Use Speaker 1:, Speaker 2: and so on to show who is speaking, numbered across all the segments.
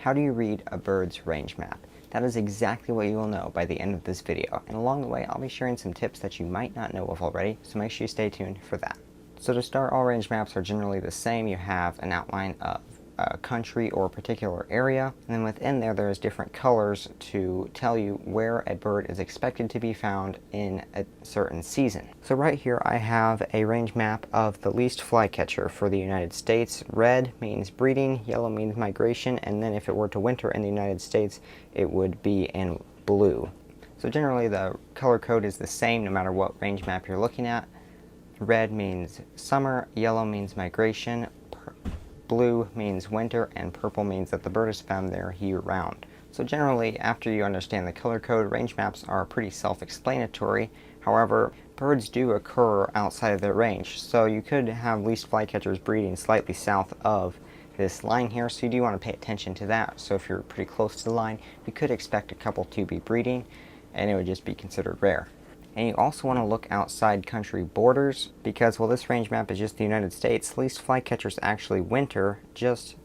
Speaker 1: How do you read a bird's range map? That is exactly what you will know by the end of this video, and along the way I'll be sharing some tips that you might not know of already, so make sure you stay tuned for that. So to start, all range maps are generally the same. You have an outline of a country or a particular area, and then within there's different colors to tell you where a bird is expected to be found in a certain season. So right here I have a range map of the least flycatcher for the United States. Red means breeding, yellow means migration, and then if it were to winter in the United States it would be in blue. So generally the color code is the same no matter what range map you're looking at. Red means summer, yellow means migration, blue means winter, and purple means that the bird is found there year-round. So generally, after you understand the color code, range maps are pretty self-explanatory. However, birds do occur outside of their range, so you could have least flycatchers breeding slightly south of this line here, so you do want to pay attention to that. So if you're pretty close to the line, you could expect a couple to be breeding, and it would just be considered rare. And you also want to look outside country borders, because while this range map is just the United States, least flycatchers actually winter just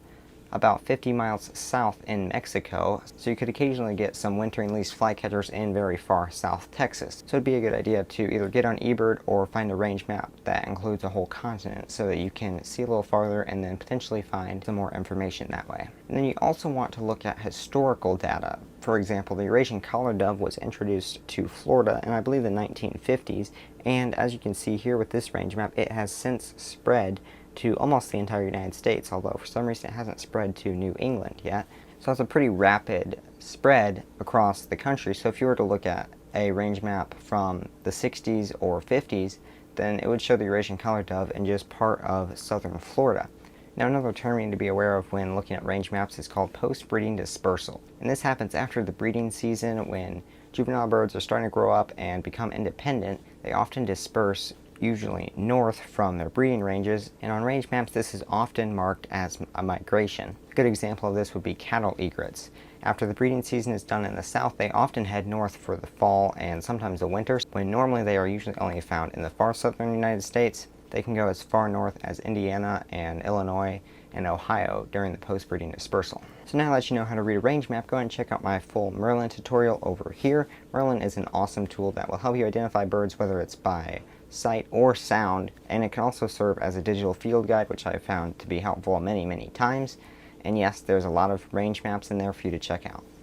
Speaker 1: about 50 miles south in Mexico, so you could occasionally get some wintering least flycatchers in very far south Texas. So it'd be a good idea to either get on eBird or find a range map that includes a whole continent so that you can see a little farther and then potentially find some more information that way. And then you also want to look at historical data. For example, the Eurasian collared dove was introduced to Florida in I believe the 1950s, and as you can see here with this range map, it has since spread to almost the entire United States, although for some reason it hasn't spread to New England yet. So it's a pretty rapid spread across the country. So if you were to look at a range map from the 60s or 50s, then it would show the Eurasian collared dove in just part of southern Florida. Now another term you need to be aware of when looking at range maps is called post-breeding dispersal. And this happens after the breeding season when juvenile birds are starting to grow up and become independent. They often disperse usually north from their breeding ranges, and on range maps this is often marked as a migration. A good example of this would be cattle egrets. After the breeding season is done in the south, they often head north for the fall and sometimes the winter, when normally they are usually only found in the far southern United States. They can go as far north as Indiana and Illinois and Ohio during the post-breeding dispersal. So now that you know how to read a range map, go ahead and check out my full Merlin tutorial over here. Merlin is an awesome tool that will help you identify birds, whether it's by sight or sound, and it can also serve as a digital field guide, which I have found to be helpful many times. And yes, there's a lot of range maps in there for you to check out.